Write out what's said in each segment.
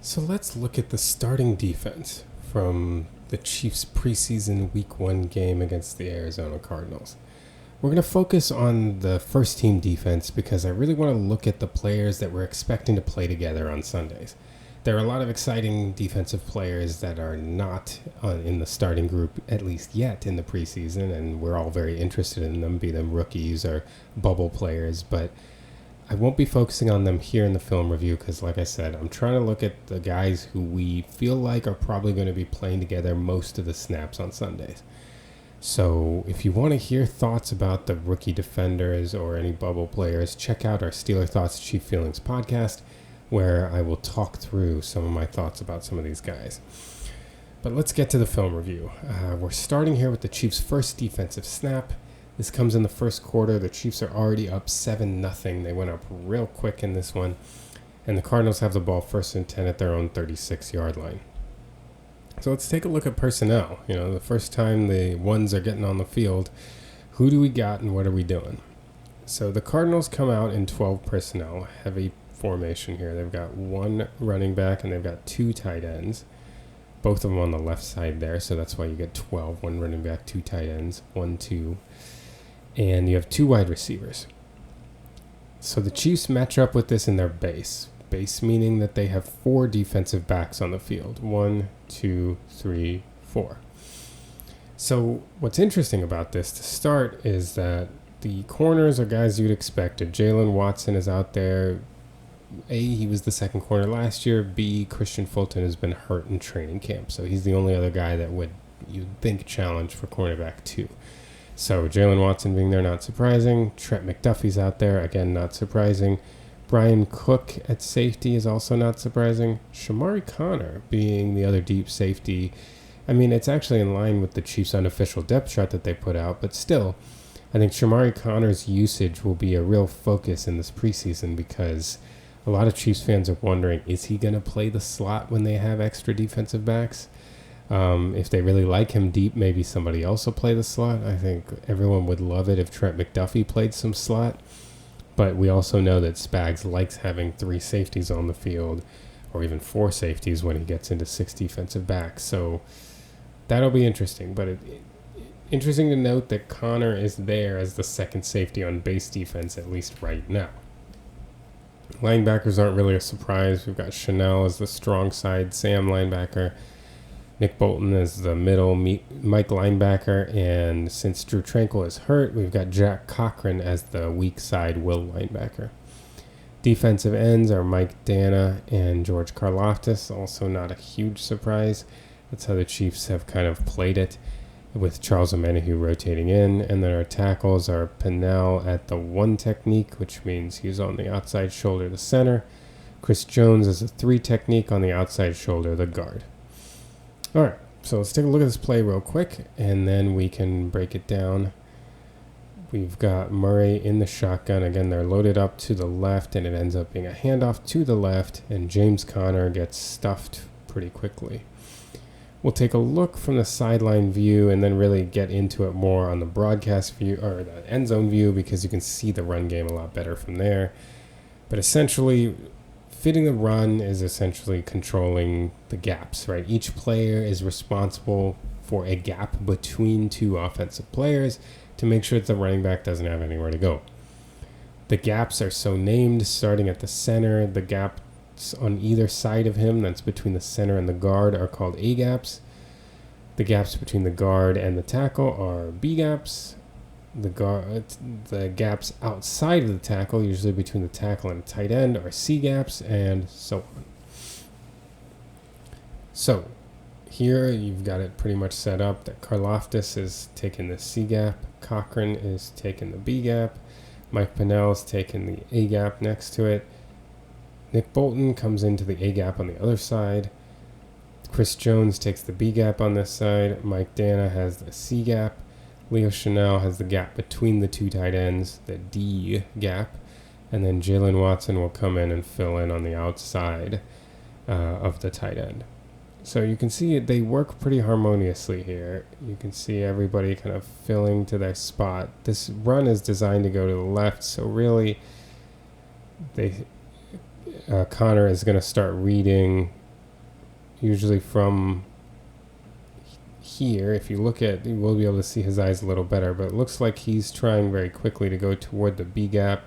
So let's look at the starting defense from the Chiefs' preseason Week 1 game against the Arizona Cardinals. We're going to focus on the first team defense because I really want to look at the players that we're expecting to play together on Sundays. There are a lot of exciting defensive players that are not in the starting group, at least yet in the preseason, and we're all very interested in them, be them rookies or bubble players, but I won't be focusing on them here in the film review because, like I said, I'm trying to look at the guys who we feel like are probably going to be playing together most of the snaps on Sundays. So if you want to hear thoughts about the rookie defenders or any bubble players, check out our Steeler Thoughts Chief Feelings podcast, where I will talk through some of my thoughts about some of these guys. But let's get to the film review. We're starting here with the Chiefs' first defensive snap. This comes in the first quarter. The Chiefs are already up 7-0. They went up real quick in this one. And the Cardinals have the ball 1st and 10 at their own 36-yard line. So let's take a look at personnel. The first time the ones are getting on the field, who do we got and what are we doing? So the Cardinals come out in 12 personnel, heavy formation here. They've got one running back and they've got two tight ends. Both of them on the left side there, so that's why you get 12. One running back, two tight ends, 1, 2. And you have two wide receivers. So the Chiefs match up with this in their base. Base meaning that they have 4 defensive backs on the field. 1, 2, 3, 4. So what's interesting about this to start is that the corners are guys you'd expect. Jalen Watson is out there. A, he was the second corner last year. B, Christian Fulton has been hurt in training camp. So he's the only other guy that you'd think challenge for cornerback 2. So Jalen Watson being there, not surprising. Trent McDuffie's out there, again, not surprising. Brian Cook at safety is also not surprising. Shamari Connor being the other deep safety. I mean, it's actually in line with the Chiefs' unofficial depth chart that they put out, but still, I think Shamari Connor's usage will be a real focus in this preseason because a lot of Chiefs fans are wondering, is he going to play the slot when they have extra defensive backs? If they really like him deep, maybe somebody else will play the slot. I think everyone would love it if Trent McDuffie played some slot. But we also know that Spags likes having 3 safeties on the field, or even 4 safeties when he gets into 6 defensive backs. So that'll be interesting. But interesting to note that Connor is there as the second safety on base defense, at least right now. Linebackers aren't really a surprise. We've got Chanel as the strong side Sam linebacker. Nick Bolton as the middle Mike linebacker, and since Drew Tranquil is hurt, we've got Jack Cochran as the weak side Will linebacker. Defensive ends are Mike Dana and George Karlaftis, also not a huge surprise. That's how the Chiefs have kind of played it, with Charles Omenihu rotating in, and then our tackles are Pennell at the 1 technique, which means he's on the outside shoulder, the center. Chris Jones as a 3 technique on the outside shoulder, the guard. All right, so let's take a look at this play real quick, and then we can break it down. We've got Murray in the shotgun. Again, they're loaded up to the left, and it ends up being a handoff to the left, and James Conner gets stuffed pretty quickly. We'll take a look from the sideline view and then really get into it more on the broadcast view, or the end zone view, because you can see the run game a lot better from there. But essentially, fitting the run is essentially controlling the gaps, right? Each player is responsible for a gap between 2 offensive players to make sure that the running back doesn't have anywhere to go. The gaps are so named, starting at the center. The gaps on either side of him, that's between the center and the guard, are called A-gaps. The gaps between the guard and the tackle are B-gaps. The gaps outside of the tackle, usually between the tackle and the tight end, are C-gaps, and so on. So here you've got it pretty much set up that Karlaftis is taking the C-gap, Cochran is taking the B-gap, Mike Pennell is taking the A-gap next to it, Nick Bolton comes into the A-gap on the other side, Chris Jones takes the B-gap on this side, Mike Dana has the C-gap, Leo Chanel has the gap between the 2 tight ends, the D gap, and then Jalen Watson will come in and fill in on the outside of the tight end. So you can see they work pretty harmoniously here. You can see everybody kind of filling to their spot. This run is designed to go to the left, so really Connor is going to start reading usually from here. If you look at, you will be able to see his eyes a little better, but it looks like he's trying very quickly to go toward the B gap.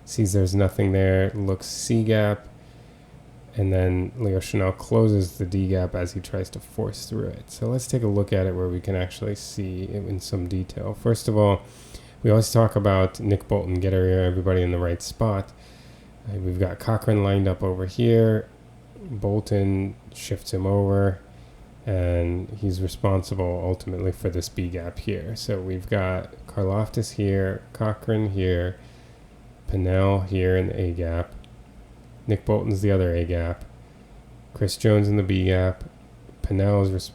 Sees there's nothing there, looks C gap, and then Leo Chanel closes the D gap as he tries to force through it. So let's take a look at it where we can actually see it in some detail. First of all, we always talk about Nick Bolton, get everybody in the right spot. We've got Cochran lined up over here. Bolton shifts him over, and he's responsible ultimately for this B gap here. So we've got Karlaftis here, Cochran here, Pennell here in the A gap. Nick Bolton's the other A gap. Chris Jones in the B gap. Pennell is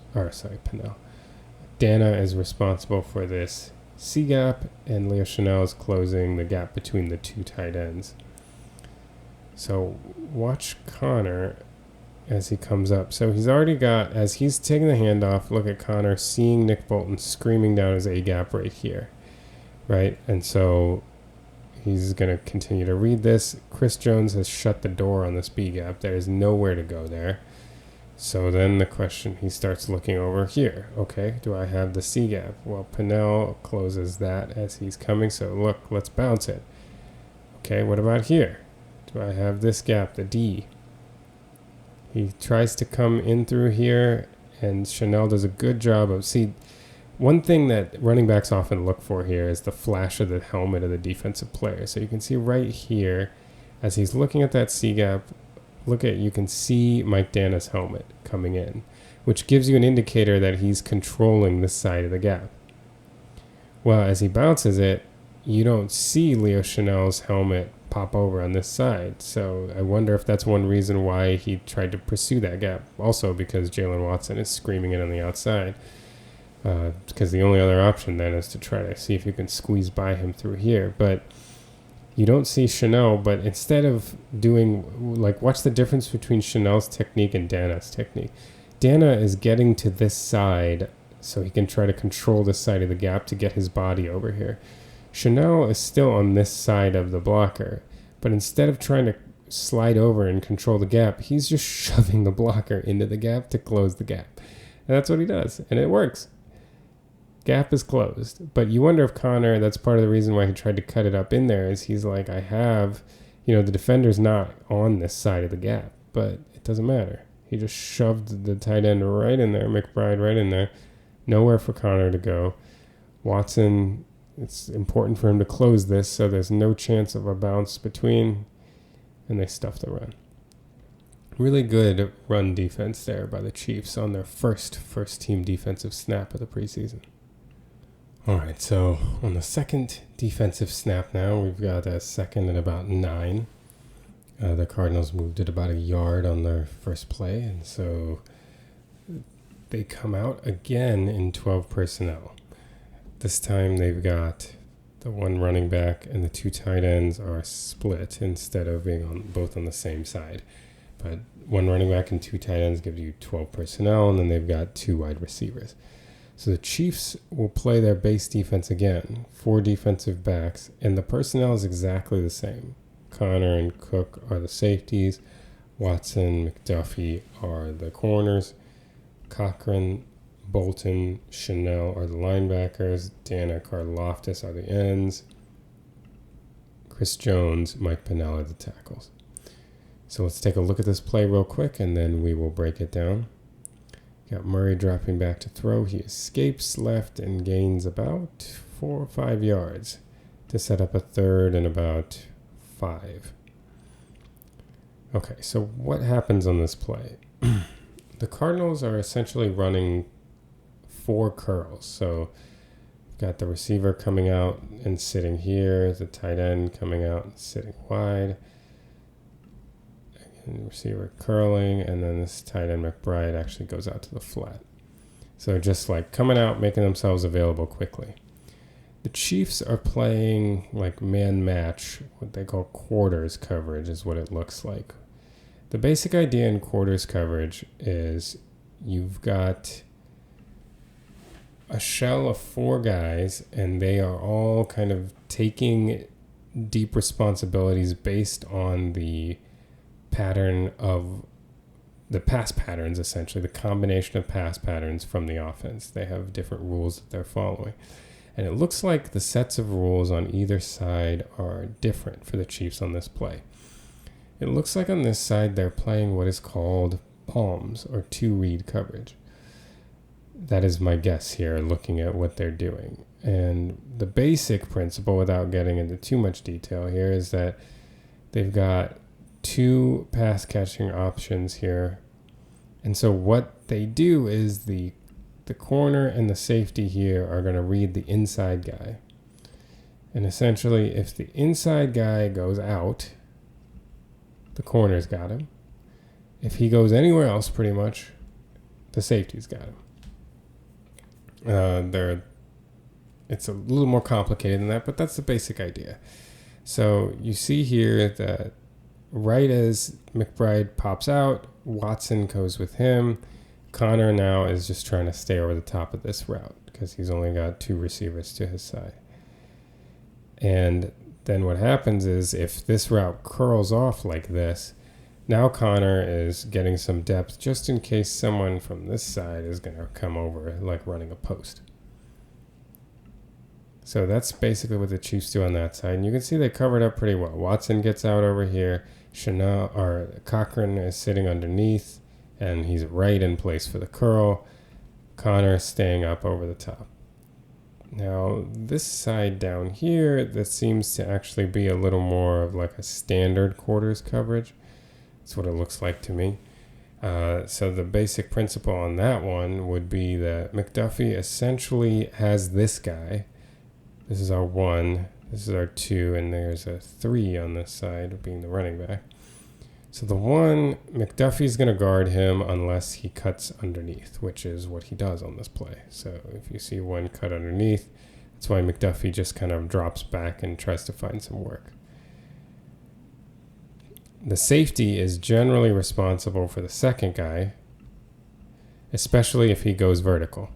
Dana is responsible for this C gap, and Leo Chanel is closing the gap between the two tight ends. So watch Connor as he comes up. So he's already got, as he's taking the handoff, look at Connor seeing Nick Bolton screaming down his A gap right here, right? And so he's going to continue to read this. Chris Jones has shut the door on this B gap. There is nowhere to go there. So then the question, he starts looking over here. Okay, do I have the C gap? Well, Pennell closes that as he's coming. So look, let's bounce it. Okay, what about here? Do I have this gap, the D? He tries to come in through here, and Chanel does a good job of... See, one thing that running backs often look for here is the flash of the helmet of the defensive player. So you can see right here, as he's looking at that C gap, you can see Mike Dana's helmet coming in, which gives you an indicator that he's controlling this side of the gap. Well, as he bounces it, you don't see Leo Chanel's helmet pop over on this side. So I wonder if that's one reason why he tried to pursue that gap. Also because Jalen Watson is screaming it on the outside. Because the only other option then is to try to see if you can squeeze by him through here. But you don't see Chanel, but instead of doing, like, watch the difference between Chanel's technique and Dana's technique. Dana is getting to this side so he can try to control this side of the gap to get his body over here. Chanel is still on this side of the blocker, but instead of trying to slide over and control the gap, he's just shoving the blocker into the gap to close the gap. And that's what he does, and it works. Gap is closed. But you wonder if Connor, that's part of the reason why he tried to cut it up in there, is he's like, the defender's not on this side of the gap, but it doesn't matter. He just shoved the tight end right in there, McBride right in there. Nowhere for Connor to go. Watson, it's important for him to close this, so there's no chance of a bounce between, and they stuff the run. Really good run defense there by the Chiefs on their first team defensive snap of the preseason. All right, so on the second defensive snap now, we've got a second and about 9. The Cardinals moved it about a yard on their first play, and so they come out again in 12 personnel. This time they've got the one running back and the two tight ends are split instead of being both on the same side. But one running back and two tight ends give you 12 personnel, and then they've got 2 wide receivers. So the Chiefs will play their base defense again, 4 defensive backs, and the personnel is exactly the same. Connor and Cook are the safeties. Watson, McDuffie are the corners. Cochran, Bolton, Chanel are the linebackers. Dana, Karlaftis are the ends. Chris Jones, Mike Pennell are the tackles. So let's take a look at this play real quick, and then we will break it down. Got Murray dropping back to throw. He escapes left and gains about 4 or 5 yards to set up a third and about 5. Okay, so what happens on this play? The Cardinals are essentially running 4 curls. So got the receiver coming out and sitting here, the tight end coming out and sitting wide, and receiver curling, and then this tight end McBride actually goes out to the flat. So just like coming out, making themselves available quickly. The Chiefs are playing like man match, what they call quarters coverage is what it looks like. The basic idea in quarters coverage is you've got a shell of 4 guys, and they are all kind of taking deep responsibilities based on the pattern of the pass patterns, essentially, the combination of pass patterns from the offense. They have different rules that they're following. And it looks like the sets of rules on either side are different for the Chiefs on this play. It looks like on this side they're playing what is called palms, or two-read coverage. That is my guess here, looking at what they're doing. And the basic principle, without getting into too much detail here, is that they've got two pass-catching options here. And so what they do is the corner and the safety here are going to read the inside guy. And essentially, if the inside guy goes out, the corner's got him. If he goes anywhere else, pretty much, the safety's got him. It's a little more complicated than that, but that's the basic idea. So you see here that right as McBride pops out, Watson goes with him. Connor now is just trying to stay over the top of this route because he's only got two receivers to his side. And then what happens is if this route curls off like this, now Connor is getting some depth just in case someone from this side is going to come over, like running a post. So that's basically what the Chiefs do on that side. And you can see they covered up pretty well. Watson gets out over here. Cochran is sitting underneath, and he's right in place for the curl. Connor staying up over the top. Now, this side down here, that seems to actually be a little more of like a standard quarters coverage. That's what it looks like to me. So the basic principle on that one would be that McDuffie essentially has this guy. This is our 1, this is our 2, and there's a 3 on this side, being the running back. So the 1, McDuffie's going to guard him unless he cuts underneath, which is what he does on this play. So if you see 1 cut underneath, that's why McDuffie just kind of drops back and tries to find some work. The safety is generally responsible for the second guy, especially if he goes vertical.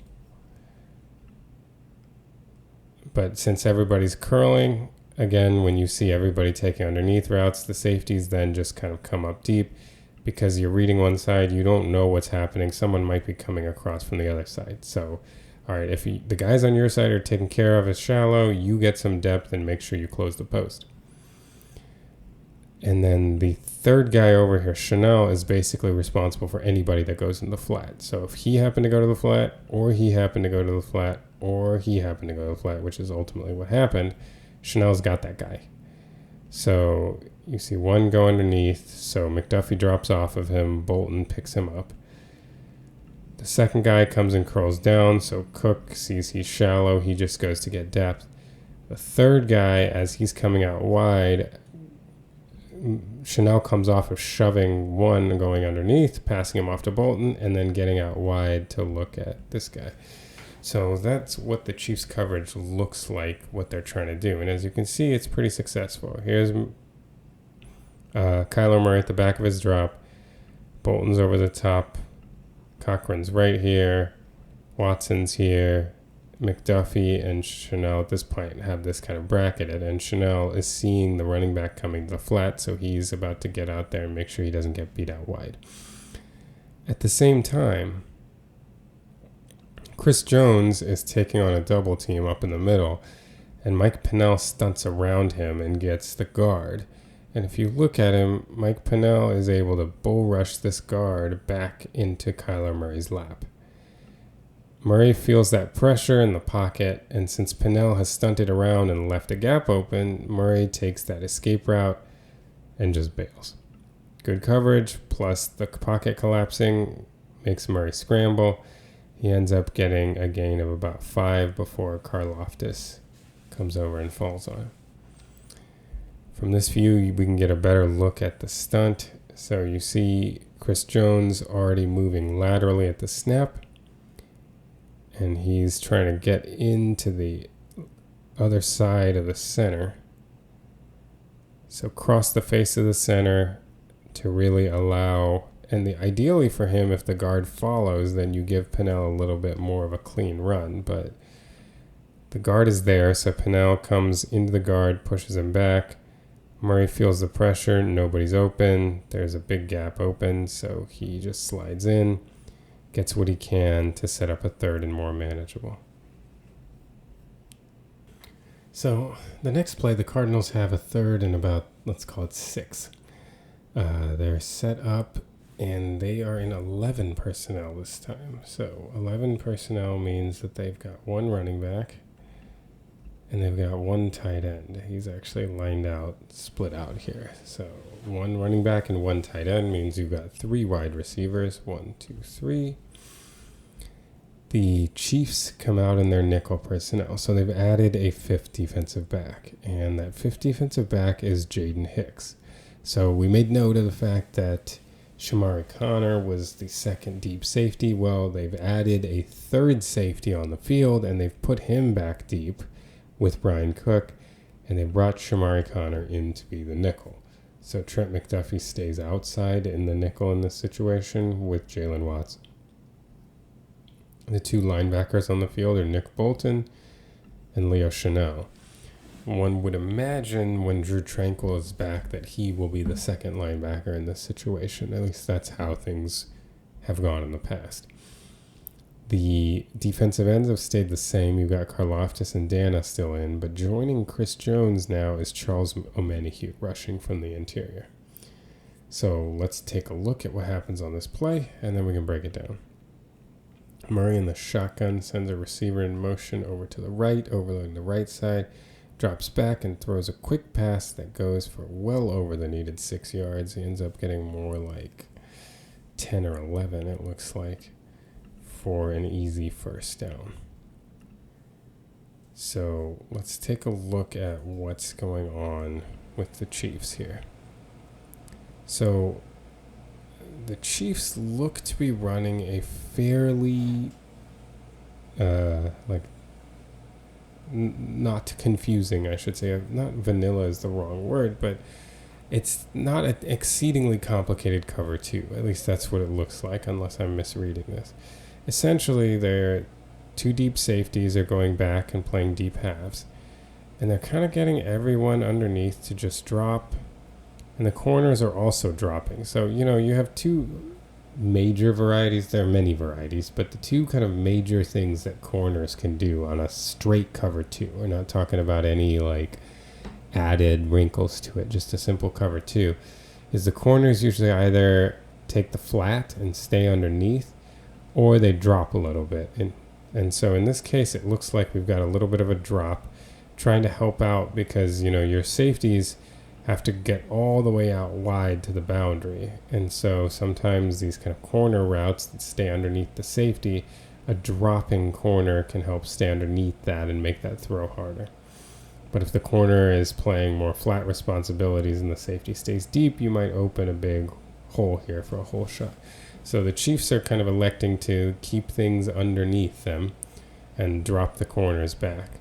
But since everybody's curling, again, when you see everybody taking underneath routes, the safeties then just kind of come up deep because you're reading one side, you don't know what's happening. Someone might be coming across from the other side. So, all right, if the guys on your side are taken care of as shallow, you get some depth and make sure you close the post. And then the third guy over here, Chanel, is basically responsible for anybody that goes in the flat. So if he happened to go to the flat, or he happened to go to the flat, or he happened to go to the flat, which is ultimately what happened, Chanel's got that guy. So you see 1 go underneath, so McDuffie drops off of him, Bolton picks him up. The second guy comes and curls down, so Cook sees he's shallow, he just goes to get depth. The third guy, as he's coming out wide, Chanel comes off of shoving 1 and going underneath, passing him off to Bolton, and then getting out wide to look at this guy. So that's what the Chiefs' coverage looks like, what they're trying to do. And as you can see, it's pretty successful. Here's Kyler Murray at the back of his drop. Bolton's over the top. Cochran's right here. Watson's here. McDuffie and Chanel at this point have this kind of bracketed. And Chanel is seeing the running back coming to the flat, so he's about to get out there and make sure he doesn't get beat out wide. At the same time, Chris Jones is taking on a double team up in the middle, and Mike Pennell stunts around him and gets the guard. And if you look at him, Mike Pennell is able to bull rush this guard back into Kyler Murray's lap. Murray feels that pressure in the pocket, and since Pennell has stunted around and left a gap open, Murray takes that escape route and just bails. Good coverage, plus the pocket collapsing makes Murray scramble. He ends up getting a gain of about 5 before Karlaftis comes over and falls on him. From this view, we can get a better look at the stunt. So you see Chris Jones already moving laterally at the snap, and he's trying to get into the other side of the center. So cross the face of the center to really allow, and ideally for him, if the guard follows, then you give Pennell a little bit more of a clean run. But the guard is there, so Pennell comes into the guard, pushes him back. Murray feels the pressure. Nobody's open. There's a big gap open, so he just slides in, gets what he can to set up a third and more manageable. So the next play, the Cardinals have a third and about, let's call it 6. They're set up, and they are in 11 personnel this time. So 11 personnel means that they've got one running back, and they've got one tight end. He's actually lined out, split out here. So one running back and one tight end means you've got 3 wide receivers. 1, 2, 3. The Chiefs come out in their nickel personnel. So they've added a 5th defensive back. And that 5th defensive back is Jaden Hicks. So we made note of the fact that Shamari Connor was the second deep safety. Well, they've added a 3rd safety on the field, and they've put him back deep with Brian Cook, and they brought Shamari Connor in to be the nickel. So Trent McDuffie stays outside in the nickel in this situation with Jalen Watson. The 2 linebackers on the field are Nick Bolton and Leo Chanel. One would imagine when Drew Tranquil is back that he will be the second linebacker in this situation. At least that's how things have gone in the past. The defensive ends have stayed the same. You've got Karlaftis and Dana still in, but joining Chris Jones now is Charles Omenihu rushing from the interior. So let's take a look at what happens on this play, and then we can break it down. Murray in the shotgun sends a receiver in motion over to the right, overloading the right side, drops back and throws a quick pass that goes for well over the needed 6 yards. He ends up getting more like 10 or 11, it looks like, for an easy first down. So let's take a look at what's going on with the Chiefs here. So the Chiefs look to be running a fairly not confusing, I should say. Not vanilla is the wrong word, but it's not an exceedingly complicated cover 2. At least that's what it looks like, unless I'm misreading this. Essentially, their 2 deep safeties are going back and playing deep halves, and they're kind of getting everyone underneath to just drop, and the corners are also dropping. So, you have 2 major varieties. There are many varieties, but the 2 kind of major things that corners can do on a straight cover 2. We're not talking about any added wrinkles to it, just a simple cover 2, is the corners usually either take the flat and stay underneath, or they drop a little bit. And so in this case, it looks like we've got a little bit of a drop, trying to help out because, your safeties have to get all the way out wide to the boundary. And so sometimes these kind of corner routes that stay underneath the safety, a dropping corner can help stay underneath that and make that throw harder. But if the corner is playing more flat responsibilities and the safety stays deep, you might open a big hole here for a hole shot. So the Chiefs are kind of electing to keep things underneath them and drop the corners back.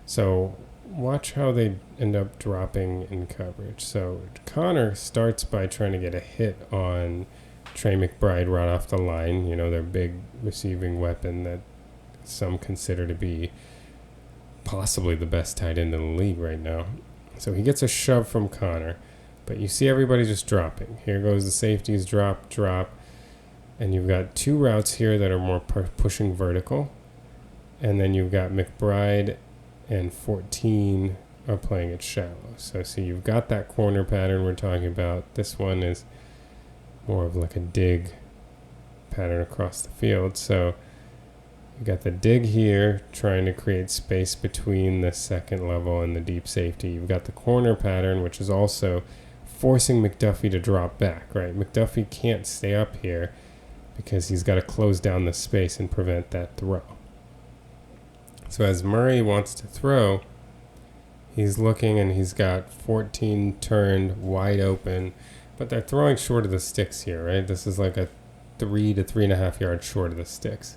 So watch how they end up dropping in coverage. So Connor starts by trying to get a hit on Trey McBride right off the line, their big receiving weapon that some consider to be possibly the best tight end in the league right now. So he gets a shove from Connor, but you see everybody just dropping. Here goes the safeties, drop, and you've got 2 routes here that are more pushing vertical, and then you've got McBride and 14 are playing it shallow. So see, you've got that corner pattern we're talking about. This one is more of like a dig pattern across the field. So you got the dig here, trying to create space between the second level and the deep safety. You've got the corner pattern, which is also forcing McDuffie to drop back, right? McDuffie can't stay up here because he's got to close down the space and prevent that throw. So as Murray wants to throw, he's looking and he's got 14 turned wide open, but they're throwing short of the sticks here, right? This is like a 3 to 3.5 yards short of the sticks.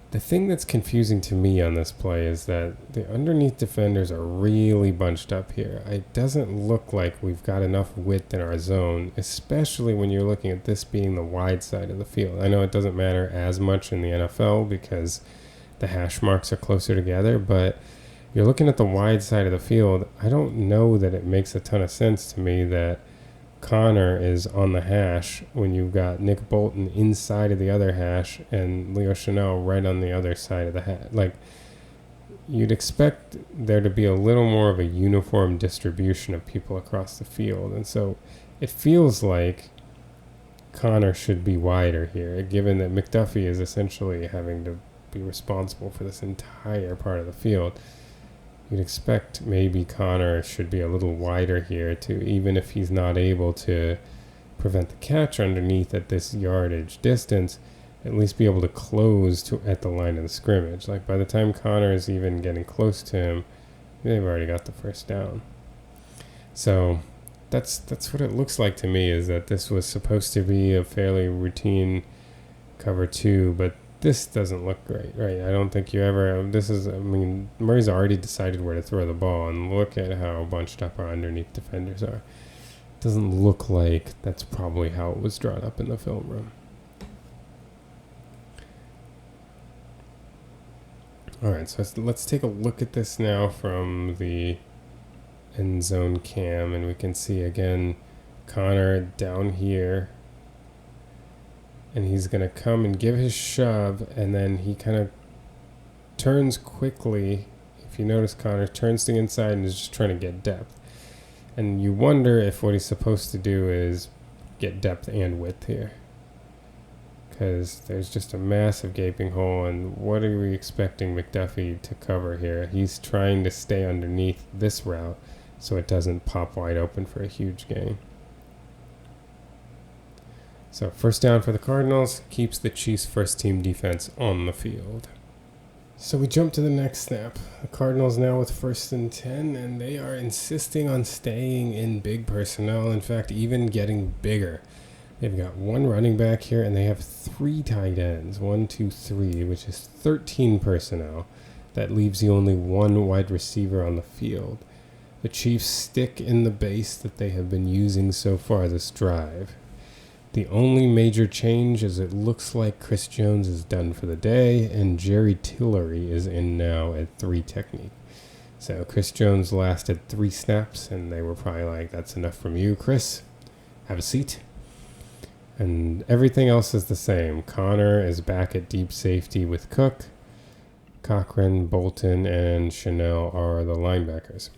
The thing that's confusing to me on this play is that the underneath defenders are really bunched up here. It doesn't look like we've got enough width in our zone, especially when you're looking at this being the wide side of the field. I know it doesn't matter as much in the NFL because the hash marks are closer together, but you're looking at the wide side of the field. I don't know that it makes a ton of sense to me that Connor is on the hash when you've got Nick Bolton inside of the other hash and Leo Chanel right on the other side of the hash. Like, you'd expect there to be a little more of a uniform distribution of people across the field. And so it feels like Connor should be wider here, given that McDuffie is essentially having to be responsible for this entire part of the field. You'd expect maybe Connor should be a little wider here to, even if he's not able to prevent the catch underneath at this yardage distance, at least be able to close to at the line of the scrimmage. Like, by the time Connor is even getting close to him, they've already got the first down. So that's what it looks like to me, is that this was supposed to be a fairly routine cover 2, but this doesn't look great, right? I don't think you ever, Murray's already decided where to throw the ball, and look at how bunched up our underneath defenders are. It doesn't look like that's probably how it was drawn up in the film room. All right, so let's take a look at this now from the end zone cam, and we can see again Connor down here, and he's going to come and give his shove, and then he kind of turns quickly. If you notice, Connor turns to the inside and is just trying to get depth. And you wonder if what he's supposed to do is get depth and width here, because there's just a massive gaping hole, and what are we expecting McDuffie to cover here? He's trying to stay underneath this route so it doesn't pop wide open for a huge gain. So first down for the Cardinals, keeps the Chiefs' first team defense on the field. So we jump to the next snap. The Cardinals now with 1st and 10, and they are insisting on staying in big personnel. In fact, even getting bigger. They've got one running back here, and they have 3 tight ends. 1, 2, 3, which is 13 personnel. That leaves you only 1 wide receiver on the field. The Chiefs stick in the base that they have been using so far this drive. The only major change is it looks like Chris Jones is done for the day, and Jerry Tillery is in now at 3 technique. So Chris Jones lasted 3 snaps, and they were probably like, that's enough from you, Chris. Have a seat. And everything else is the same. Connor is back at deep safety with Cook. Cochran, Bolton, and Chanel are the linebackers.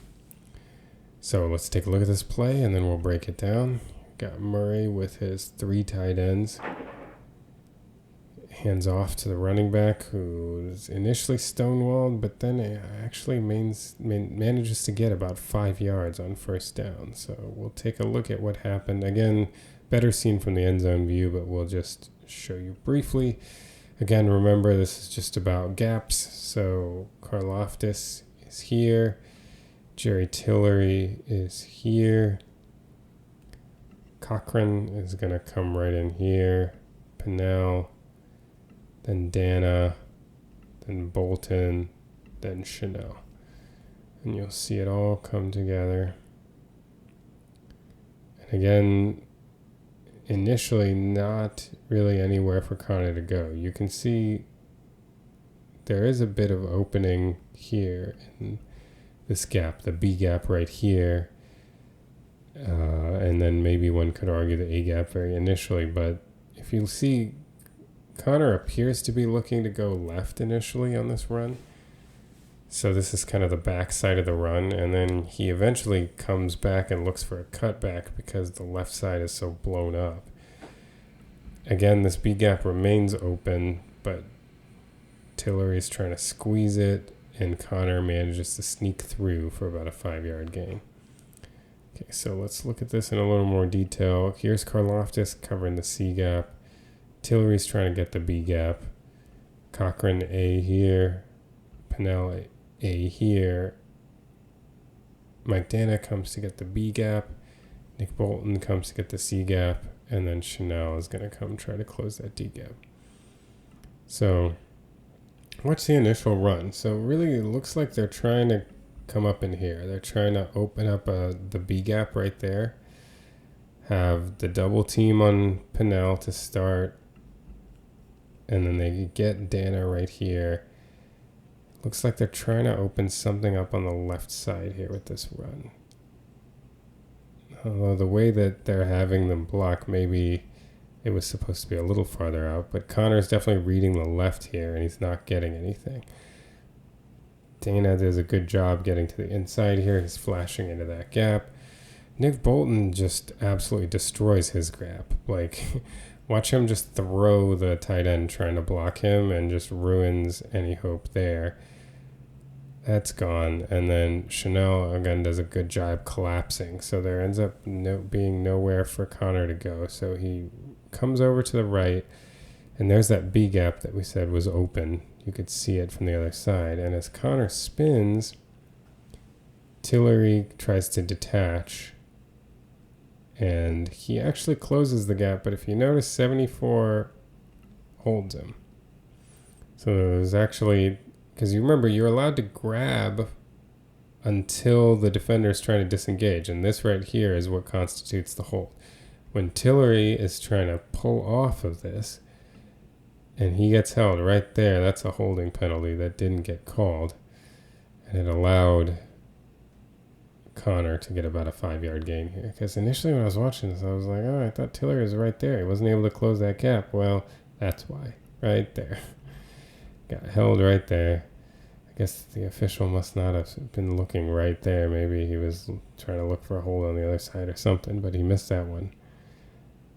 So let's take a look at this play, and then we'll break it down. Got Murray with his 3 tight ends. Hands off to the running back, who's initially stonewalled, but then actually manages to get about 5 yards on first down. So we'll take a look at what happened. Again, better seen from the end zone view, but we'll just show you briefly. Again, remember, this is just about gaps. So Karlaftis is here. Jerry Tillery is here. Cochran is going to come right in here. Pennell, then Dana, then Bolton, then Chanel. And you'll see it all come together. And again, initially not really anywhere for Connor to go. You can see there is a bit of opening here in this gap, the B gap right here. And then maybe one could argue the A gap very initially, but if you see, Connor appears to be looking to go left initially on this run. So this is kind of the back side of the run, and then he eventually comes back and looks for a cutback because the left side is so blown up. Again, this B gap remains open, but Tillery's trying to squeeze it, and Connor manages to sneak through for about a 5-yard gain. Okay, so let's look at this in a little more detail. Here's Karlaftis covering the C gap. Tillery's trying to get the B gap. Cochran A here. Pennell A here. Mike Dana comes to get the B gap. Nick Bolton comes to get the C gap. And then Chanel is going to come try to close that D gap. So watch the initial run. So really it looks like they're trying to come up in here. They're trying to open up the B gap right there. Have the double team on Pennell to start. And then they get Dana right here. Looks like they're trying to open something up on the left side here with this run. Although the way that they're having them block, maybe it was supposed to be a little farther out. But Connor's definitely reading the left here, and he's not getting anything. Dana does a good job getting to the inside here. He's flashing into that gap. Nick Bolton just absolutely destroys his gap. Like, watch him just throw the tight end trying to block him and just ruins any hope there. That's gone. And then Chanel, again, does a good job collapsing. So there ends up being nowhere for Connor to go. So he comes over to the right, and there's that B gap that we said was open. You could see it from the other side. And as Connor spins, Tillery tries to detach, and he actually closes the gap. But if you notice, 74 holds him. So there's actually, because you remember, you're allowed to grab until the defender is trying to disengage. And this right here is what constitutes the hold. When Tillery is trying to pull off of this, and he gets held right there, that's a holding penalty that didn't get called. And it allowed Connor to get about a 5-yard gain here. Because initially when I was watching this, I was like, oh, I thought Tillery was right there. He wasn't able to close that gap. Well, that's why. Right there. Got held right there. I guess the official must not have been looking right there. Maybe he was trying to look for a hold on the other side or something, but he missed that one.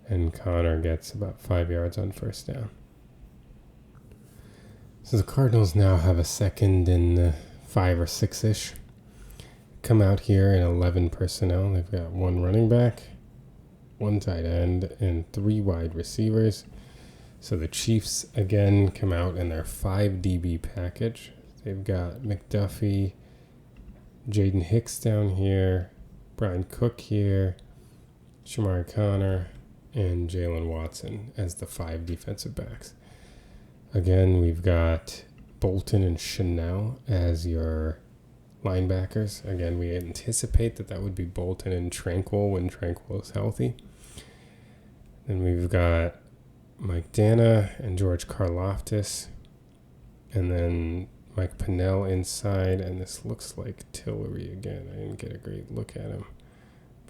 And Connor gets about 5 yards on first down. So the Cardinals now have a 2nd and 5 or 6-ish. Come out here in 11 personnel. They've got 1 running back, 1 tight end, and 3 wide receivers. So the Chiefs, again, come out in their 5 DB package. They've got McDuffie, Jaden Hicks down here, Brian Cook here, Shamari Connor, and Jalen Watson as the 5 defensive backs. Again, we've got Bolton and Chanel as your linebackers. Again, we anticipate that would be Bolton and Tranquil when Tranquil is healthy. Then we've got Mike Dana and George Karlaftis. And then Mike Pinnell inside. And this looks like Tillery again. I didn't get a great look at him,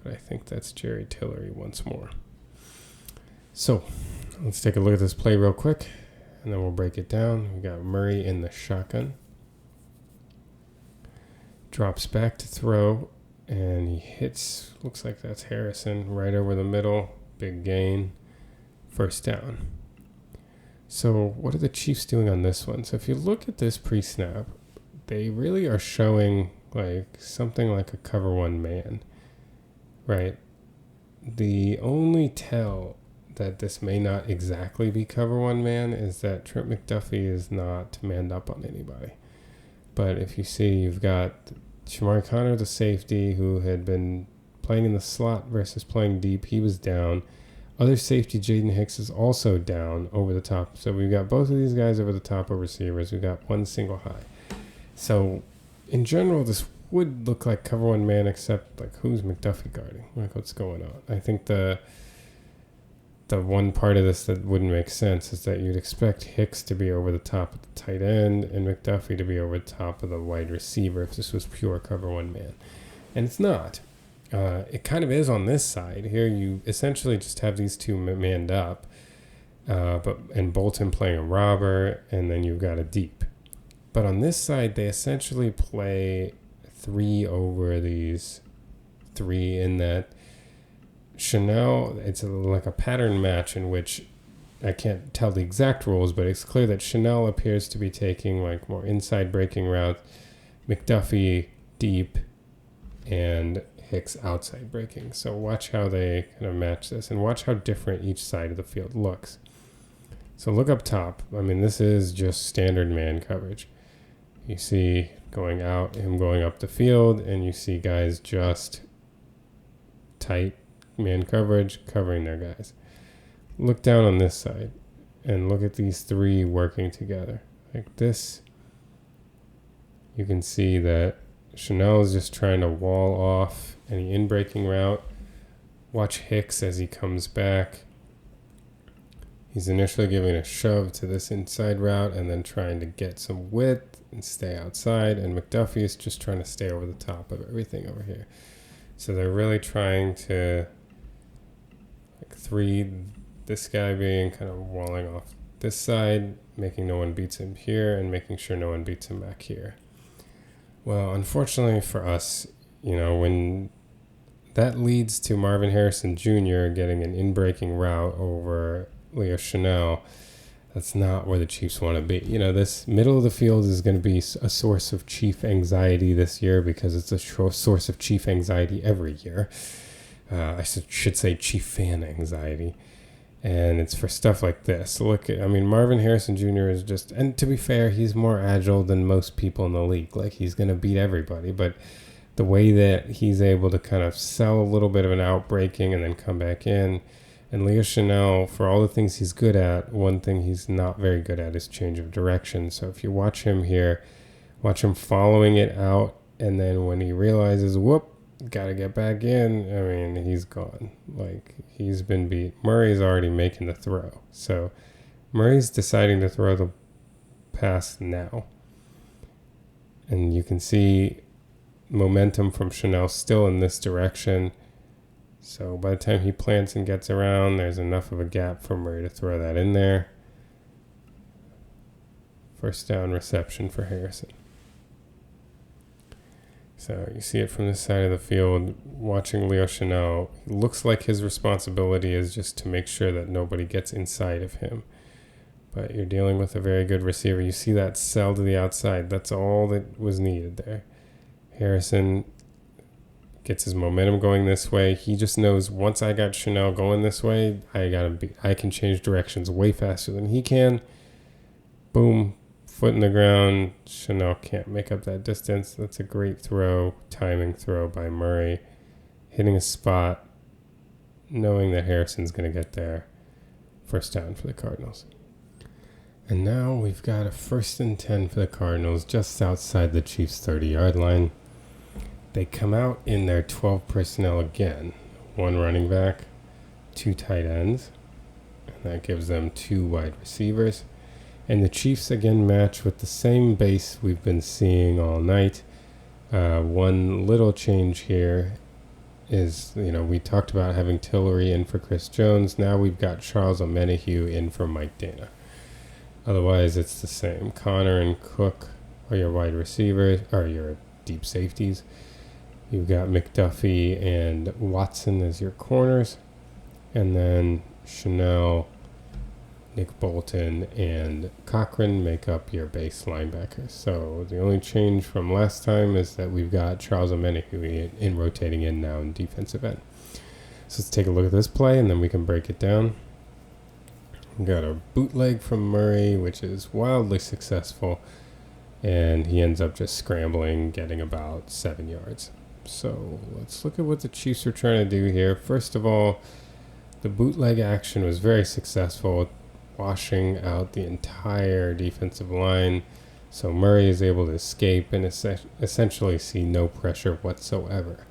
but I think that's Jerry Tillery once more. So let's take a look at this play real quick, and then we'll break it down. We got Murray in the shotgun. Drops back to throw, and he hits, looks like that's Harrison, right over the middle. Big gain. First down. So what are the Chiefs doing on this one? So if you look at this pre-snap, they really are showing like something like a cover 1 man, right? The only tell that this may not exactly be cover 1 man is that Trent McDuffie is not manned up on anybody. But if you see, you've got Shamari Connor, the safety, who had been playing in the slot versus playing deep. He was down. Other safety, Jaden Hicks, is also down over the top. So we've got both of these guys over the top of receivers. We've got 1 single high. So in general, this would look like cover 1 man, except like who's McDuffie guarding? Like what's going on? I think the one part of this that wouldn't make sense is that you'd expect Hicks to be over the top of the tight end and McDuffie to be over the top of the wide receiver if this was pure cover 1 man. And it's not. It kind of is on this side. Here you essentially just have these 2 manned up, and Bolton playing a robber, and then you've got a deep. But on this side, they essentially play 3 over these 3 in that Chanel, it's like a pattern match in which I can't tell the exact rules, but it's clear that Chanel appears to be taking like more inside breaking routes, McDuffie deep, and Hicks outside breaking. So watch how they kind of match this, and watch how different each side of the field looks. So look up top. I mean, this is just standard man coverage. You see him going up the field, and you see guys just tight man coverage covering their guys. Look down on this side and look at these 3 working together like this. You can see that Chanel is just trying to wall off any in-breaking route. Watch Hicks as he comes back. He's initially giving a shove to this inside route and then trying to get some width and stay outside. And McDuffie is just trying to stay over the top of everything over here. So they're really trying to this guy being kind of walling off this side, making no one beats him here, and making sure no one beats him back here. Well, unfortunately for us, when that leads to Marvin Harrison Jr. getting an in-breaking route over Leo Chanel, that's not where the Chiefs want to be. This middle of the field is going to be a source of Chief anxiety this year because it's a source of Chief anxiety every year. I should say Chief fan anxiety. And it's for stuff like this. Marvin Harrison Jr. is just, and to be fair, he's more agile than most people in the league. Like, he's going to beat everybody. But the way that he's able to kind of sell a little bit of an outbreaking and then come back in. And Leo Chanel, for all the things he's good at, one thing he's not very good at is change of direction. So if you watch him here, watch him following it out. And then when he realizes, whoop, got to get back in, he's gone. Like, he's been beat. Murray's already making the throw. So Murray's deciding to throw the pass now. And you can see momentum from Chanel still in this direction. So by the time he plants and gets around, there's enough of a gap for Murray to throw that in there. First down reception for Harrison. So you see it from this side of the field, watching Leo Chanel. It looks like his responsibility is just to make sure that nobody gets inside of him. But you're dealing with a very good receiver. You see that sell to the outside. That's all that was needed there. Harrison gets his momentum going this way. He just knows once I got Chanel going this way, I can change directions way faster than he can. Boom. Foot in the ground. Chanel can't make up that distance. That's a great throw, timing throw by Murray. Hitting a spot, knowing that Harrison's going to get there. First down for the Cardinals. And now we've got a 1st and 10 for the Cardinals just outside the Chiefs' 30-yard line. They come out in their 12 personnel again. 1 running back, 2 tight ends. And that gives them 2 wide receivers. And the Chiefs again match with the same base we've been seeing all night. One little change here is, we talked about having Tillery in for Chris Jones. Now we've got Charles Omenihu in for Mike Dana. Otherwise, it's the same. Connor and Cook are your wide receivers, or your deep safeties. You've got McDuffie and Watson as your corners. And then Chanel, Nick Bolton, and Cochran make up your base linebackers. So the only change from last time is that we've got Charles Omenihu in rotating in now in defensive end. So let's take a look at this play, and then we can break it down. We've got a bootleg from Murray, which is wildly successful, and he ends up just scrambling, getting about 7 yards. So let's look at what the Chiefs are trying to do here. First of all, the bootleg action was very successful, washing out the entire defensive line. So Murray is able to escape and essentially see no pressure whatsoever.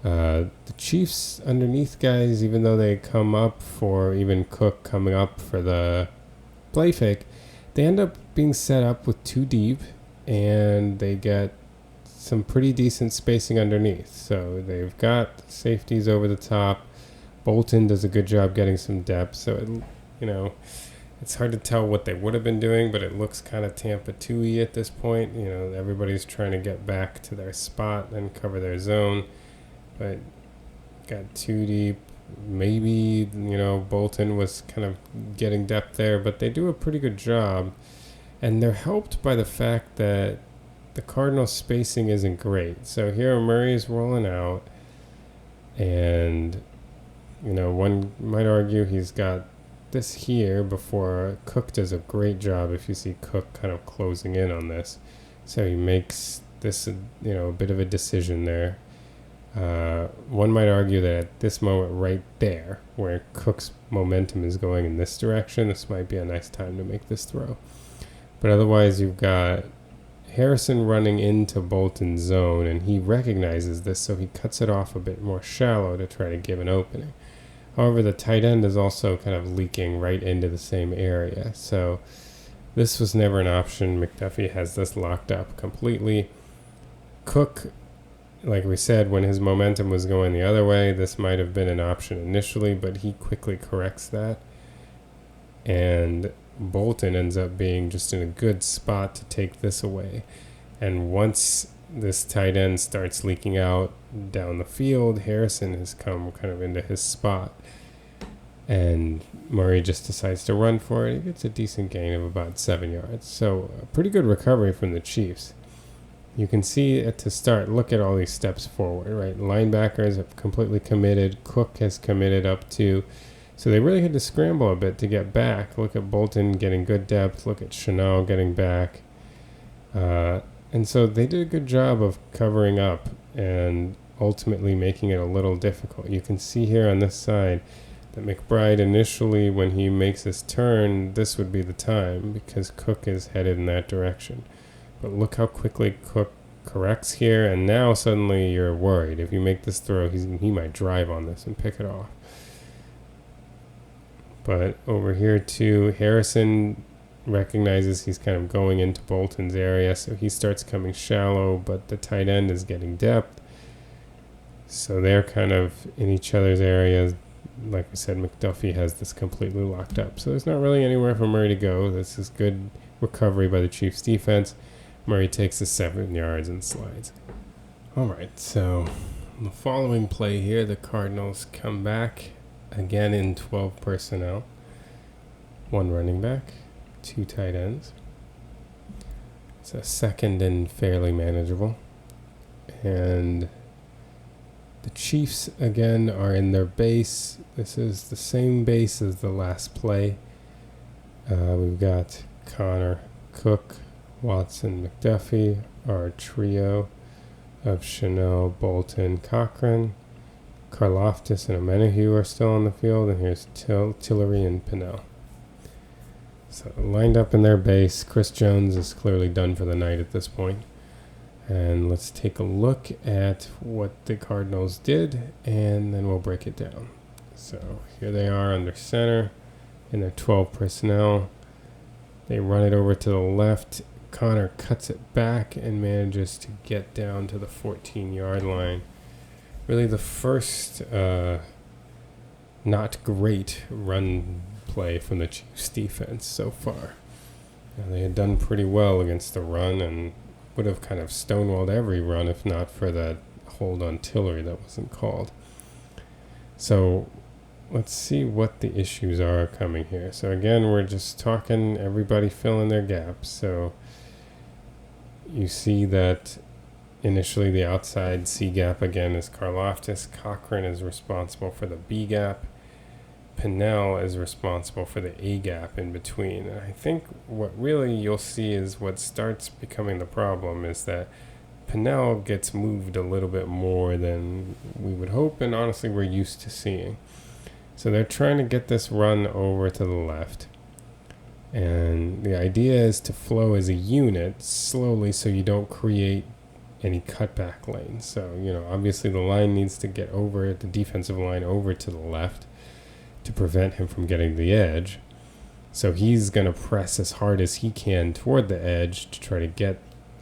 The Chiefs underneath guys, even though they come up for, even Cook coming up for the play fake, they end up being set up with 2 deep, and they get some pretty decent spacing underneath. So they've got safeties over the top. Bolton does a good job getting some depth. So, it's hard to tell what they would have been doing, but it looks kind of Tampa 2-y at this point. Everybody's trying to get back to their spot and cover their zone. But got 2 deep. Maybe, Bolton was kind of getting depth there, but they do a pretty good job. And they're helped by the fact that the Cardinals' spacing isn't great. So here Murray's rolling out, and, one might argue he's got this here before Cook does a great job if you see Cook kind of closing in on this. So he makes this, a bit of a decision there. One might argue that at this moment right there, where Cook's momentum is going in this direction, this might be a nice time to make this throw. But otherwise, you've got Harrison running into Bolton's zone, and he recognizes this, so he cuts it off a bit more shallow to try to give an opening. However, the tight end is also kind of leaking right into the same area. So this was never an option. McDuffie has this locked up completely. Cook, like we said, when his momentum was going the other way, this might have been an option initially, but he quickly corrects that. And Bolton ends up being just in a good spot to take this away. And once this tight end starts leaking out down the field, Harrison has come kind of into his spot. And Murray just decides to run for it. He gets a decent gain of about 7 yards. So a pretty good recovery from the Chiefs. You can see it to start. Look at all these steps forward, right? Linebackers have completely committed. Cook has committed up to. So they really had to scramble a bit to get back. Look at Bolton getting good depth. Look at Chanel getting back. And so they did a good job of covering up and ultimately making it a little difficult. You can see here on this side that McBride initially, when he makes his turn, this would be the time because Cook is headed in that direction. But look how quickly Cook corrects here, and now suddenly you're worried. If you make this throw, he might drive on this and pick it off. But over here too, Harrison recognizes he's kind of going into Bolton's area, so he starts coming shallow, but the tight end is getting depth. So they're kind of in each other's areas. Like we said, McDuffie has this completely locked up. So there's not really anywhere for Murray to go. This is good recovery by the Chiefs defense. Murray takes the 7 yards and slides. All right, so the following play here, the Cardinals come back again in 12 personnel. 1 running back, 2 tight ends. It's a second and fairly manageable. And the Chiefs, again, are in their base. This is the same base as the last play. We've got Connor, Cook, Watson, McDuffie, our trio of Chanel, Bolton, Cochran. Karloftis and Amenahue are still on the field, and here's Tillery and Pinnell. So lined up in their base. Chris Jones is clearly done for the night at this point. And let's take a look at what the Cardinals did, and then we'll break it down. So here they are under center in their 12 personnel. They run it over to the left. Connor cuts it back and manages to get down to the 14-yard line. Really the first not great run play from the Chiefs defense so far. Now, they had done pretty well against the run and would have kind of stonewalled every run if not for that hold on Tillery that wasn't called. So let's see what the issues are coming here. So again, we're just talking everybody filling their gaps. So you see that initially the outside C gap again is Karloftis. Cochran is responsible for the B gap. Pinnell is responsible for the A gap in between. And I think what really you'll see is what starts becoming the problem is that Pinnell gets moved a little bit more than we would hope and honestly we're used to seeing. So they're trying to get this run over to the left. And the idea is to flow as a unit slowly so you don't create any cutback lanes. So, obviously the line needs to get over, the defensive line over to the left to prevent him from getting the edge. So he's going to press as hard as he can toward the edge to try to get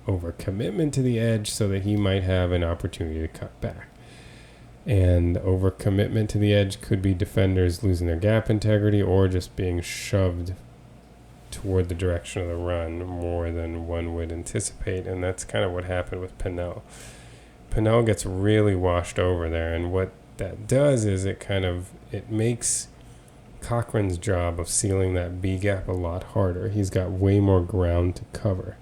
over commitment to the edge so that he might have an opportunity to cut back. And over commitment to the edge could be defenders losing their gap integrity or just being shoved toward the direction of the run more than one would anticipate, and that's kind of what happened with Pinnell. Pinnell gets really washed over there, and what that does is it makes Cochran's job of sealing that B gap a lot harder. He's got way more ground to cover,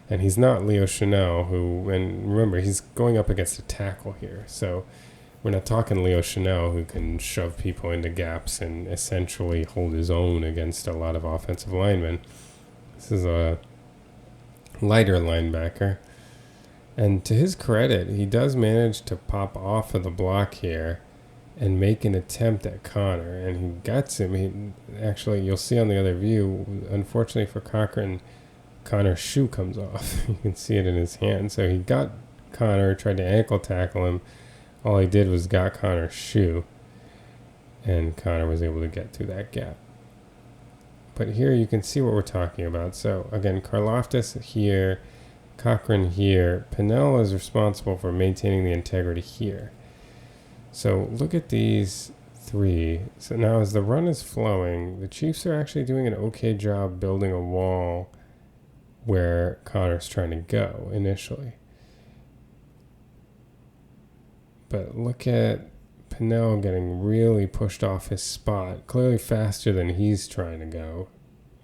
and he's not Leo Chanel, and remember, he's going up against a tackle here, so we're not talking Leo Chanel who can shove people into gaps and essentially hold his own against a lot of offensive linemen. This is a lighter linebacker. And to his credit, he does manage to pop off of the block here and make an attempt at Connor. And he gets him. Actually, you'll see on the other view, unfortunately for Cochran, Connor's shoe comes off. You can see it in his hand. So he got Connor, tried to ankle tackle him. All he did was got Connor's shoe. and Connor was able to get through that gap. But here you can see what we're talking about. So again, Karlaftis here, Cochran here. Pennell is responsible for maintaining the integrity here. So look at these three. So now as the run is flowing, the Chiefs are actually doing an okay job building a wall where Connor's trying to go initially. But look at Pennell getting really pushed off his spot, clearly faster than he's trying to go.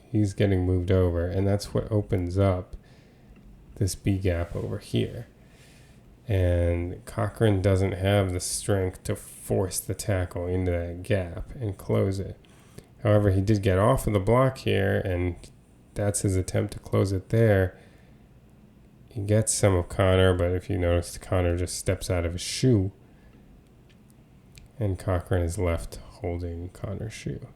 He's getting moved over, and that's what opens up this B gap over here. And Cochran doesn't have the strength to force the tackle into that gap and close it. However, he did get off of the block here, and that's his attempt to close it there. He gets some of Connor, but if you notice, Connor just steps out of his shoe, and Cochran is left holding Connor's shoe.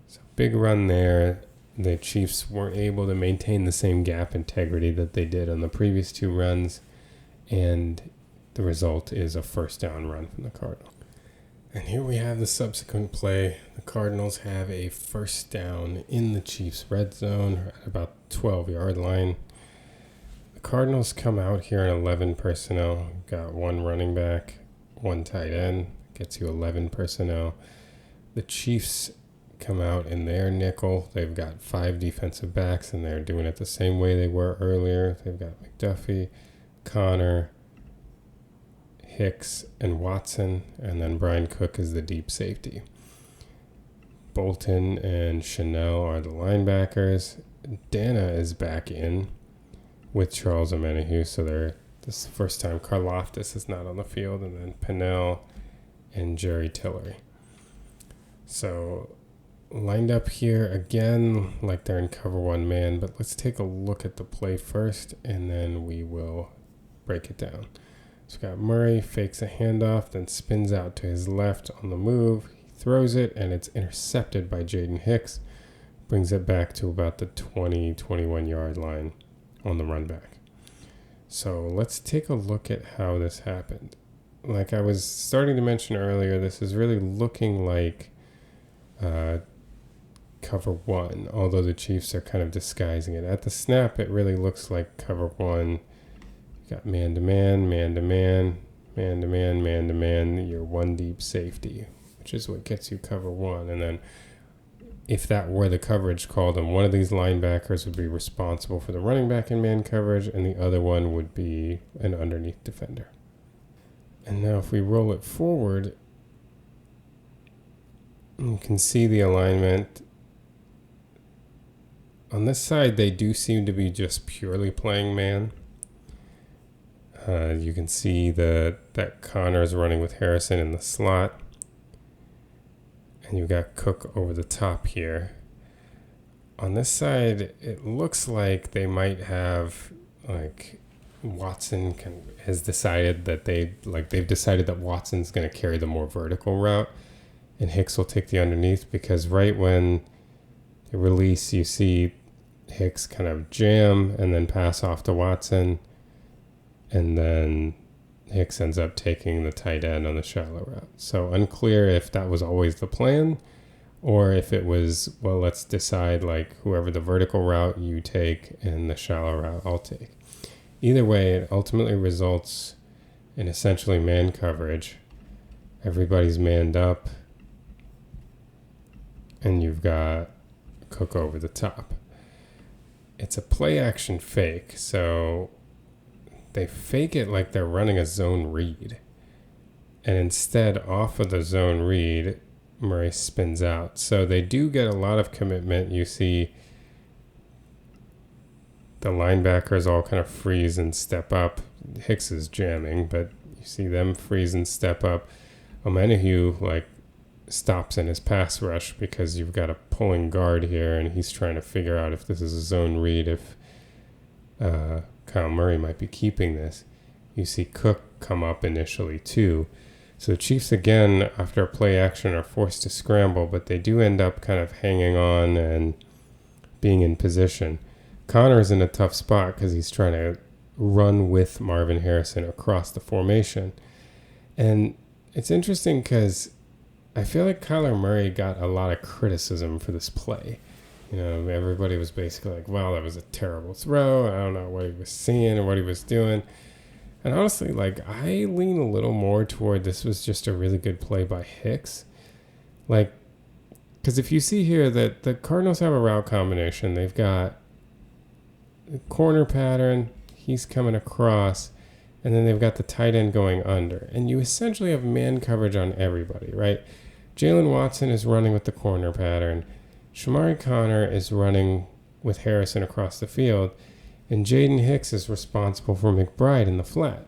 So big run there. The Chiefs weren't able to maintain the same gap integrity that they did on the previous two runs, and the result is a first down run from the Cardinals. And here we have the subsequent play. The Cardinals have a first down in the Chiefs' red zone at about 12-yard line. The Cardinals come out here in 11 personnel. Got one running back, one tight end, gets you 11 personnel. The Chiefs come out in their nickel. They've got 5 defensive backs, and they're doing it the same way they were earlier. They've got McDuffie, Connor, Hicks, and Watson, and then Brian Cook is the deep safety. Bolton and Chanel are the linebackers. Dana is back in with Charles Omenihu, so this is the first time Karlaftis is not on the field, and then Pennell and Jerry Tillery. So lined up here again like they're in cover one man, but let's take a look at the play first, and then we will break it down. So we got Murray, fakes a handoff, then spins out to his left on the move. He throws it, and it's intercepted by Jaden Hicks. Brings it back to about the 20, 21-yard line on the run back. So let's take a look at how this happened. Like I was starting to mention earlier, this is really looking like cover one, although the Chiefs are kind of disguising it. At the snap, it really looks like cover one. You got man-to-man, man-to-man, man-to-man, man-to-man, your one deep safety, which is what gets you cover one. And then if that were the coverage call, then one of these linebackers would be responsible for the running back in man coverage, and the other one would be an underneath defender. And now if we roll it forward, you can see the alignment. On this side, they do seem to be just purely playing man. You can see that Connor's running with Harrison in the slot. And you've got Cook over the top here. On this side, it looks like they might have, like, Watson has decided that they've decided that Watson's going to carry the more vertical route, and Hicks will take the underneath, because right when they release, you see Hicks kind of jam and then pass off to Watson, and then Hicks ends up taking the tight end on the shallow route. So unclear if that was always the plan, or if it was, well, let's decide like whoever the vertical route you take and the shallow route I'll take. Either way, it ultimately results in essentially man coverage. Everybody's manned up, and you've got Cook over the top. It's a play action fake, so they fake it like they're running a zone read. And instead, off of the zone read, Murray spins out. So they do get a lot of commitment. You see the linebackers all kind of freeze and step up. Hicks is jamming, but you see them freeze and step up. Omenihu stops in his pass rush because you've got a pulling guard here, and he's trying to figure out if this is a zone read, if Kyle Murray might be keeping this. You see Cook come up initially too. So the Chiefs, again, after a play action, are forced to scramble, but they do end up kind of hanging on and being in position. Connor's in a tough spot because he's trying to run with Marvin Harrison across the formation. And it's interesting because I feel like Kyler Murray got a lot of criticism for this play. Everybody was basically like, well, that was a terrible throw. I don't know what he was seeing or what he was doing. And honestly, I lean a little more toward this was just a really good play by Hicks. Because if you see here that the Cardinals have a route combination, they've got the corner pattern, he's coming across, and then they've got the tight end going under. And you essentially have man coverage on everybody, right? Jalen Watson is running with the corner pattern. Shamari Connor is running with Harrison across the field. And Jaden Hicks is responsible for McBride in the flat.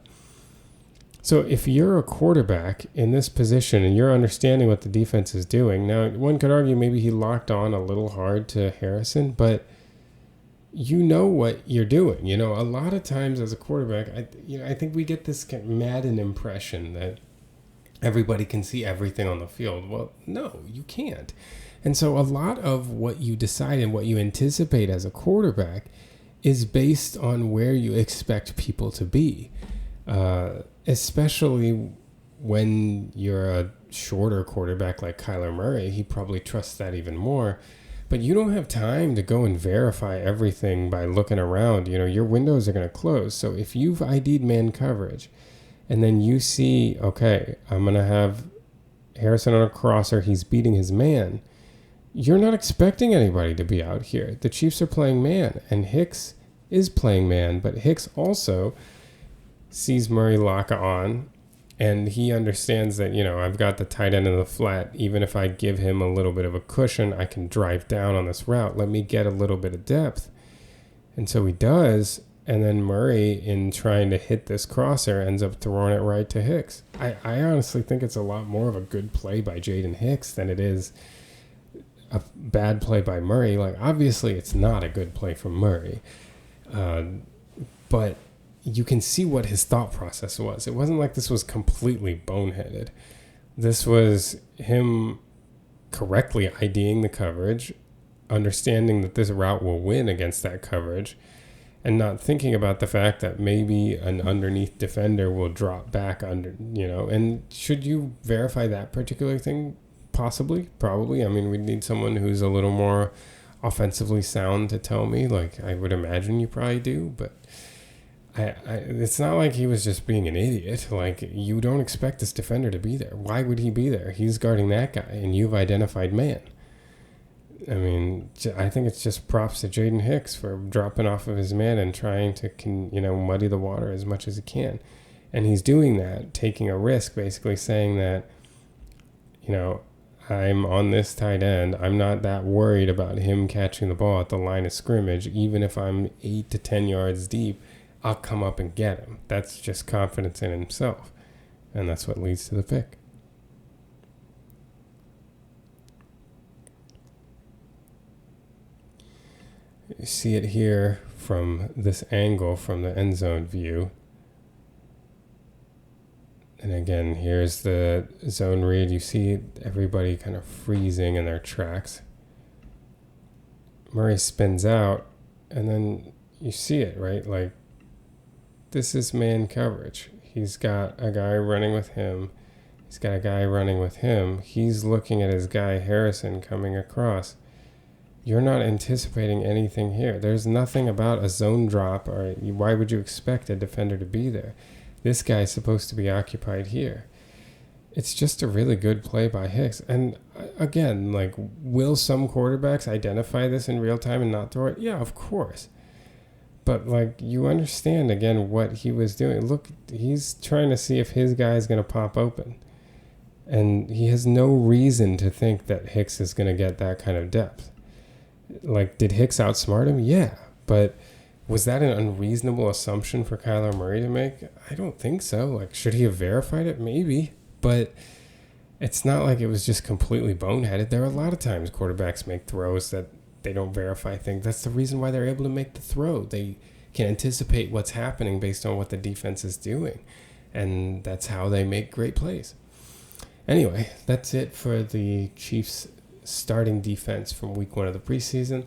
So if you're a quarterback in this position and you're understanding what the defense is doing, now one could argue maybe he locked on a little hard to Harrison, but you know what you're doing. A lot of times as a quarterback, I think we get this Madden impression that everybody can see everything on the field. Well, no, you can't. And so a lot of what you decide and what you anticipate as a quarterback is based on where you expect people to be, especially when you're a shorter quarterback like Kyler Murray. He probably trusts that even more. But you don't have time to go and verify everything by looking around. Your windows are going to close. So if you've ID'd man coverage and then you see, okay, I'm going to have Harrison on a crosser, he's beating his man, you're not expecting anybody to be out here. The Chiefs are playing man, and Hicks is playing man, but Hicks also sees Murray lock on, and he understands that, I've got the tight end in the flat. Even if I give him a little bit of a cushion, I can drive down on this route. Let me get a little bit of depth. And so he does, and then Murray, in trying to hit this crosser, ends up throwing it right to Hicks. I honestly think it's a lot more of a good play by Jaden Hicks than it is a bad play by Murray. Obviously, it's not a good play from Murray. But you can see what his thought process was. It wasn't like this was completely boneheaded. This was him correctly IDing the coverage, understanding that this route will win against that coverage, and not thinking about the fact that maybe an underneath defender will drop back under, and should you verify that particular thing? Possibly, probably. We need someone who's a little more offensively sound to tell me. I would imagine you probably do, but it's not like he was just being an idiot. You don't expect this defender to be there. Why would he be there? He's guarding that guy, and you've identified man. I think it's just props to Jaden Hicks for dropping off of his man and trying to, muddy the water as much as he can. And he's doing that, taking a risk, basically saying that, I'm on this tight end. I'm not that worried about him catching the ball at the line of scrimmage. Even if I'm 8 to 10 yards deep, I'll come up and get him. That's just confidence in himself. And that's what leads to the pick. You see it here from this angle, from the end zone view. And again, here's the zone read. You see everybody kind of freezing in their tracks. Murray spins out, and then you see it, right? This is man coverage. He's got a guy running with him. He's got a guy running with him. He's looking at his guy, Harrison, coming across. You're not anticipating anything here. There's nothing about a zone drop, or why would you expect a defender to be there? This guy's supposed to be occupied here. It's just a really good play by Hicks. And again, will some quarterbacks identify this in real time and not throw it? Yeah, of course. But you understand again what he was doing. Look, he's trying to see if his guy is going to pop open. And he has no reason to think that Hicks is going to get that kind of depth. Did Hicks outsmart him? Yeah. But was that an unreasonable assumption for Kyler Murray to make? I don't think so. Should he have verified it? Maybe. But it's not like it was just completely boneheaded. There are a lot of times quarterbacks make throws that they don't verify things. That's the reason why they're able to make the throw. They can anticipate what's happening based on what the defense is doing. And that's how they make great plays. Anyway, that's it for the Chiefs starting defense from week 1 of the preseason.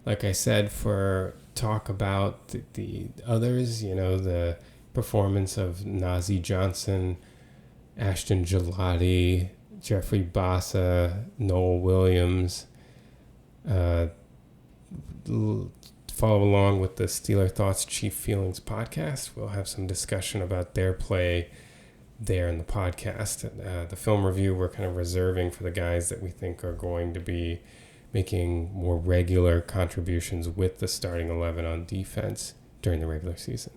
Like I said, for talk about the others, the performance of Najee Johnson, Ashton Gelati, Jeffrey Bassa, Noel Williams. Follow along with the Steeler Thoughts Chief Feelings podcast. We'll have some discussion about their play there in the podcast. The film review we're kind of reserving for the guys that we think are going to be making more regular contributions with the starting 11 on defense during the regular season.